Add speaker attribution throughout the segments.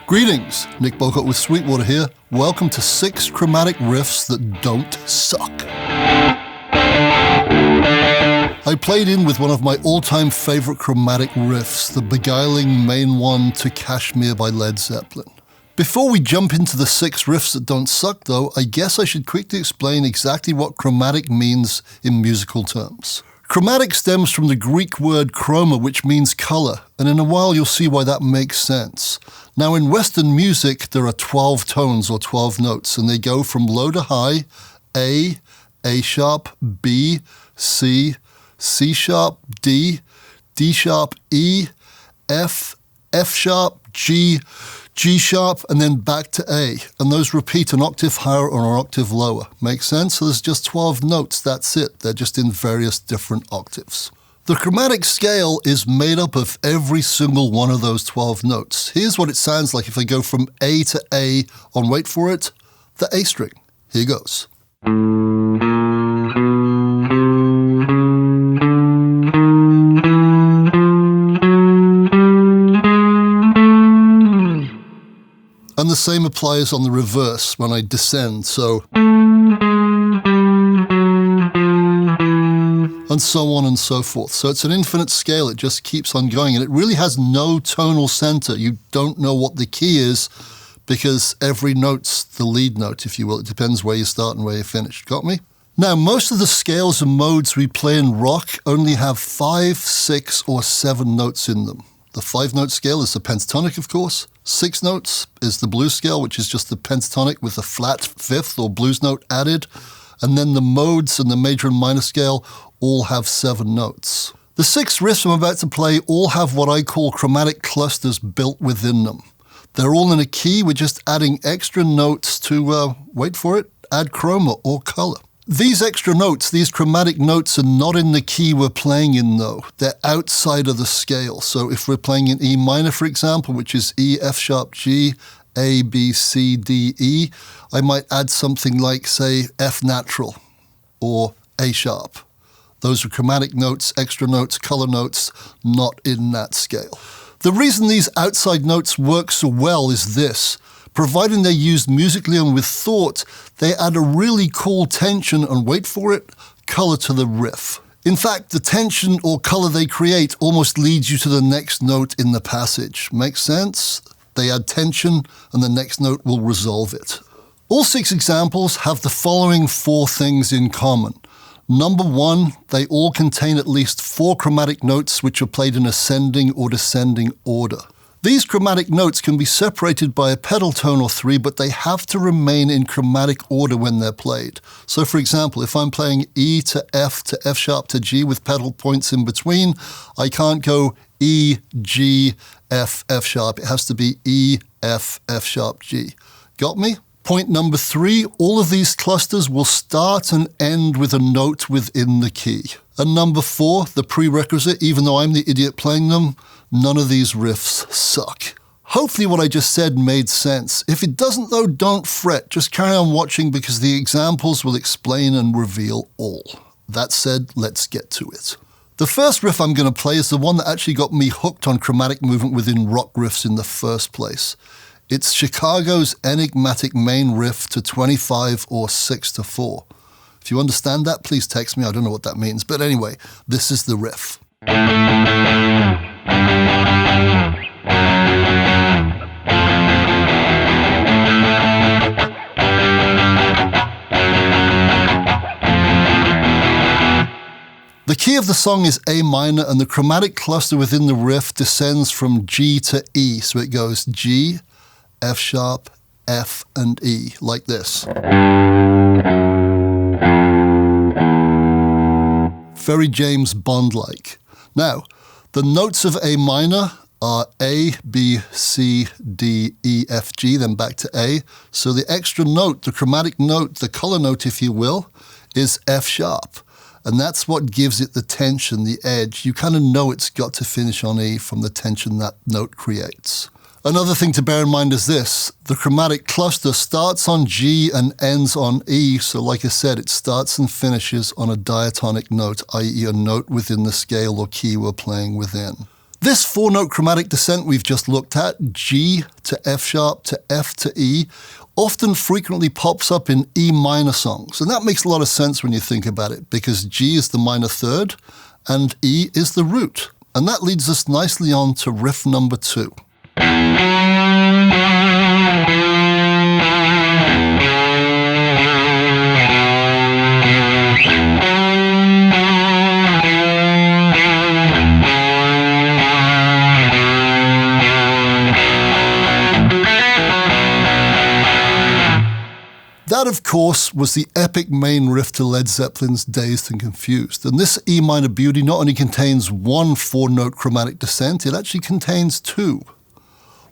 Speaker 1: Greetings, Nick Bowcott with Sweetwater here. Welcome to 6 chromatic riffs that don't suck. I played in with one of my all-time favorite chromatic riffs, the beguiling main one to Kashmir by Led Zeppelin. Before we jump into the 6 riffs that don't suck though, I guess I should quickly explain exactly what chromatic means in musical terms. Chromatic stems from the Greek word chroma, which means color, and in a while you'll see why that makes sense. Now in Western music, there are 12 tones or 12 notes, and they go from low to high, A sharp, B, C, C sharp, D, D sharp, E, F, F sharp, G, G sharp, and then back to A. And those repeat an octave higher or an octave lower. Make sense? So there's just 12 notes, that's it. They're just in various different octaves. The chromatic scale is made up of every single one of those 12 notes. Here's what it sounds like if I go from A to A on, wait for it, the A string. Here goes. And the same applies on the reverse when I descend, so. And so on and so forth. So it's an infinite scale, it just keeps on going, and it really has no tonal center. You don't know what the key is because every note's the lead note, if you will. It depends where you start and where you finish. Got me? Now, most of the scales and modes we play in rock only have 5, 6, or 7 notes in them. The 5-note scale is the pentatonic, of course. 6 notes is the blues scale, which is just the pentatonic with a flat 5th or blues note added. And then the modes and the major and minor scale all have 7 notes. The 6 riffs I'm about to play all have what I call chromatic clusters built within them. They're all in a key. We're just adding extra notes to, wait for it, add chroma or color. These extra notes, these chromatic notes, are not in the key we're playing in though. They're outside of the scale. So if we're playing in E minor, for example, which is E, F sharp, G, A, B, C, D, E, I might add something like, say, F natural or A sharp. Those are chromatic notes, extra notes, color notes, not in that scale. The reason these outside notes work so well is this. Providing they're used musically and with thought, they add a really cool tension and, wait for it, color to the riff. In fact, the tension or color they create almost leads you to the next note in the passage. Makes sense? They add tension and the next note will resolve it. All 6 examples have the following 4 things in common. Number 1, they all contain at least 4 chromatic notes which are played in ascending or descending order. These chromatic notes can be separated by a pedal tone or 3, but they have to remain in chromatic order when they're played. So for example, if I'm playing E to F sharp to G with pedal points in between, I can't go E, G, F, F sharp. It has to be E, F, F sharp, G. Got me? Point number 3, all of these clusters will start and end with a note within the key. And number 4, the prerequisite, even though I'm the idiot playing them, none of these riffs suck. Hopefully what I just said made sense. If it doesn't though, don't fret. Just carry on watching because the examples will explain and reveal all. That said, let's get to it. The first riff I'm going to play is the one that actually got me hooked on chromatic movement within rock riffs in the first place. It's Chicago's enigmatic main riff to 25 or 6/4. If you understand that, please text me. I don't know what that means. But anyway, this is the riff. The key of the song is A minor, and the chromatic cluster within the riff descends from G to E. So it goes G, F sharp, F, and E, like this. Very James Bond-like. Now, the notes of A minor are A, B, C, D, E, F, G, then back to A. So the extra note, the chromatic note, the color note, if you will, is F sharp. And that's what gives it the tension, the edge. You kind of know it's got to finish on E from the tension that note creates. Another thing to bear in mind is this. The chromatic cluster starts on G and ends on E, so like I said, it starts and finishes on a diatonic note, i.e. a note within the scale or key we're playing within. This 4-note chromatic descent we've just looked at, G to F sharp to F to E, often frequently pops up in E minor songs. And that makes a lot of sense when you think about it, because G is the minor third and E is the root. And that leads us nicely on to riff number 2. That, of course, was the epic main riff to Led Zeppelin's Dazed and Confused. And this E minor beauty not only contains one 4-note chromatic descent, it actually contains 2.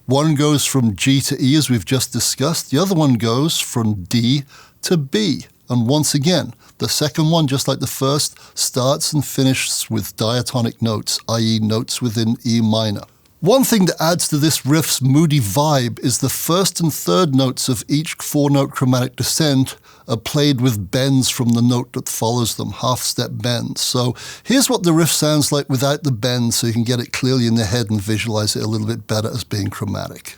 Speaker 1: One goes from G to E, as we've just discussed. The other one goes from D to B. And once again, the second one, just like the first, starts and finishes with diatonic notes, i.e. notes within E minor. One thing that adds to this riff's moody vibe is the first and third notes of each 4-note chromatic descent are played with bends from the note that follows them, half-step bends. So here's what the riff sounds like without the bends, so you can get it clearly in the head and visualize it a little bit better as being chromatic.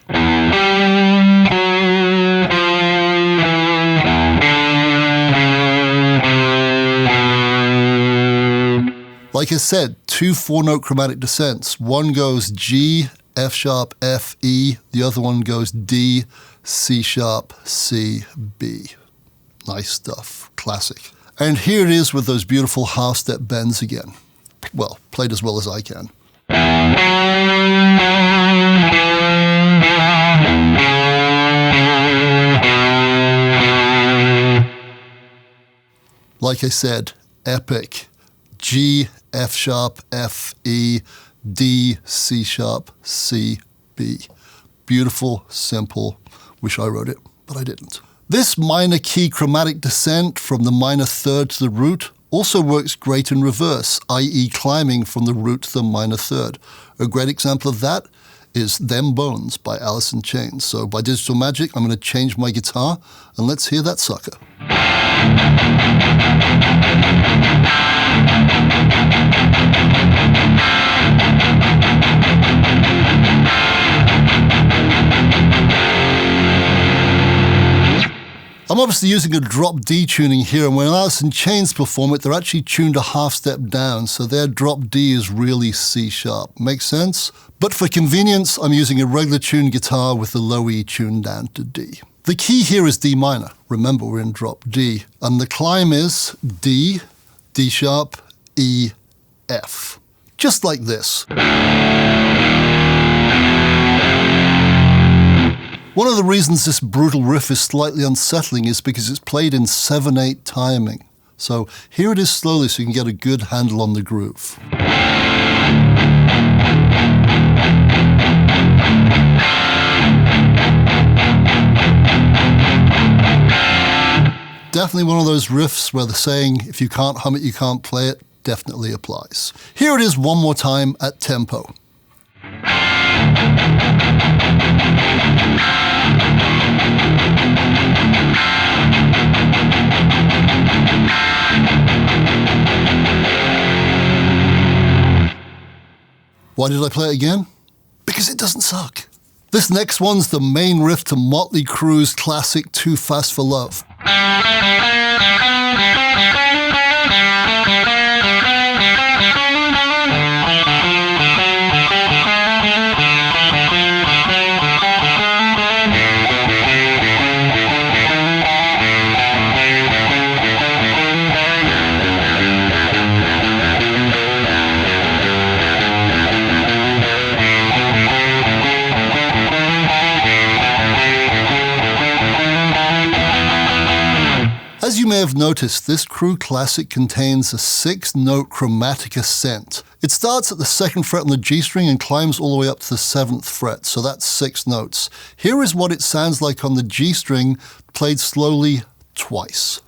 Speaker 1: Like I said, 2 4-note chromatic descents. One goes G, F sharp, F, E. The other one goes D, C sharp, C, B. Nice stuff. Classic. And here it is with those beautiful half-step bends again. Well, played as well as I can. Like I said, epic. G, F sharp, F, E, D, C sharp, C, B. Beautiful, simple. Wish I wrote it, but I didn't. This minor key chromatic descent from the minor third to the root also works great in reverse, i.e. climbing from the root to the minor third. A great example of that is Them Bones by Alice in Chains. So by Digital Magic, I'm going to change my guitar, and let's hear that sucker. I'm obviously using a drop D tuning here, and when Alice in Chains perform it, they're actually tuned a half step down, so their drop D is really C sharp. Makes sense? But for convenience, I'm using a regular tuned guitar with the low E tuned down to D. The key here is D minor. Remember, we're in drop D. And the climb is D, D sharp, E, F. Just like this. One of the reasons this brutal riff is slightly unsettling is because it's played in 7/8 timing. So here it is slowly so you can get a good handle on the groove. Definitely one of those riffs where the saying, if you can't hum it, you can't play it, definitely applies. Here it is one more time at tempo. Why did I play it again? Because it doesn't suck. This next one's the main riff to Motley Crue's classic Too Fast for Love. As you may have noticed, this Crue classic contains a 6-note chromatic ascent. It starts at the 2nd fret on the G string and climbs all the way up to the 7th fret, so that's 6 notes. Here is what it sounds like on the G string, played slowly twice.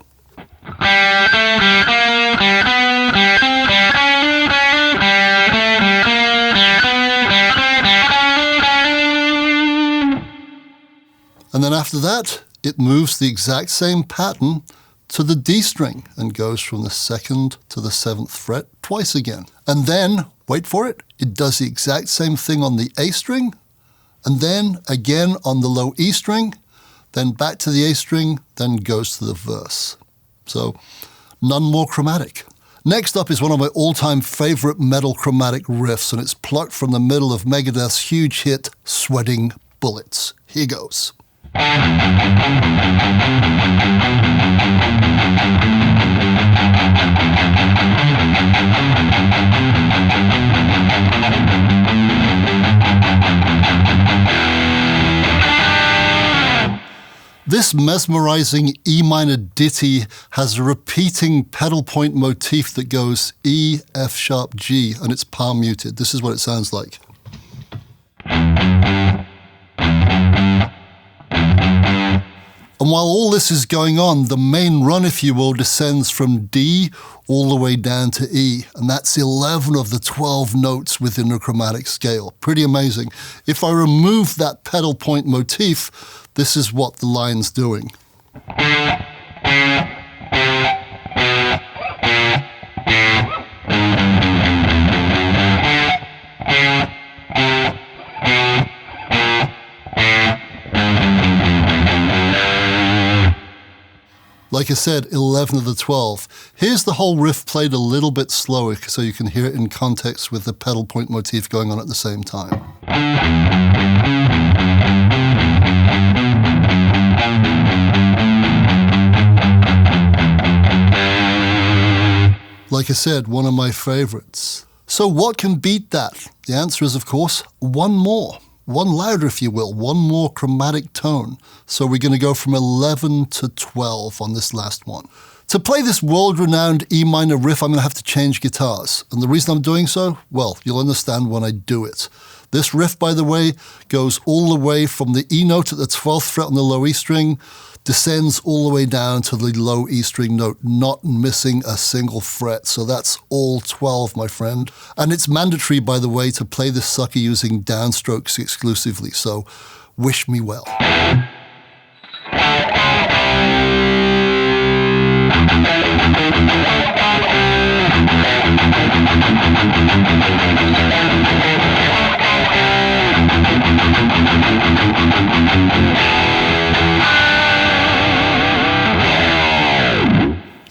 Speaker 1: And then after that, it moves the exact same pattern to the D string and goes from the 2nd to the 7th fret twice again. And then, wait for it, it does the exact same thing on the A string, and then again on the low E string, then back to the A string, then goes to the verse. So none more chromatic. Next up is one of my all-time favorite metal chromatic riffs, and it's plucked from the middle of Megadeth's huge hit, Sweating Bullets. Here goes. This mesmerizing E minor ditty has a repeating pedal point motif that goes E, F sharp, G, and it's palm muted. This is what it sounds like. And while all this is going on, the main run, if you will, descends from D all the way down to E, and that's 11 of the 12 notes within the chromatic scale. Pretty amazing. If I remove that pedal point motif, this is what the line's doing. Like I said, 11 of the 12. Here's the whole riff played a little bit slower so you can hear it in context with the pedal point motif going on at the same time. Like I said, one of my favorites. So what can beat that? The answer is, of course, one more. One louder, if you will, one more chromatic tone. So we're going to go from 11 to 12 on this last one. To play this world-renowned E minor riff, I'm going to have to change guitars. And the reason I'm doing so, well, you'll understand when I do it. This riff, by the way, goes all the way from the E note at the 12th fret on the low E string, descends all the way down to the low E string note, not missing a single fret. So that's all 12, my friend. And it's mandatory, by the way, to play this sucker using downstrokes exclusively. So wish me well.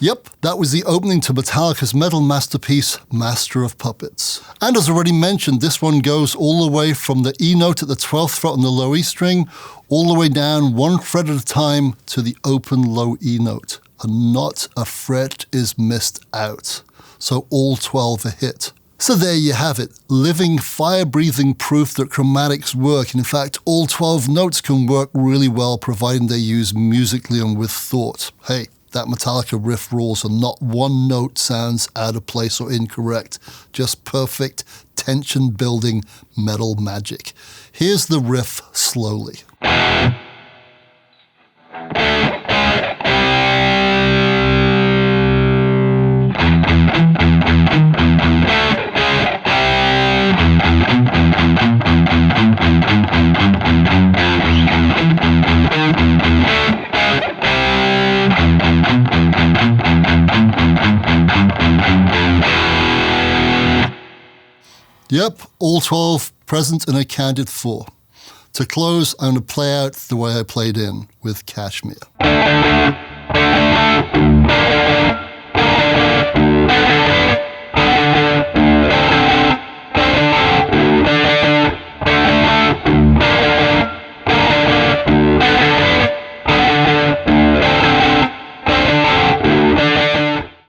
Speaker 1: Yep, that was the opening to Metallica's metal masterpiece, Master of Puppets. And as already mentioned, this one goes all the way from the E note at the 12th fret on the low E string, all the way down one fret at a time to the open low E note. And not a fret is missed out. So all 12 a hit. So there you have it, living, fire-breathing proof that chromatics work. And in fact, all 12 notes can work really well, providing they're used musically and with thought. Hey, that Metallica riff rules, and not one note sounds out of place or incorrect. Just perfect, tension-building metal magic. Here's the riff slowly. Yep, all 12 present and accounted for. To close, I'm going to play out the way I played in with Kashmir.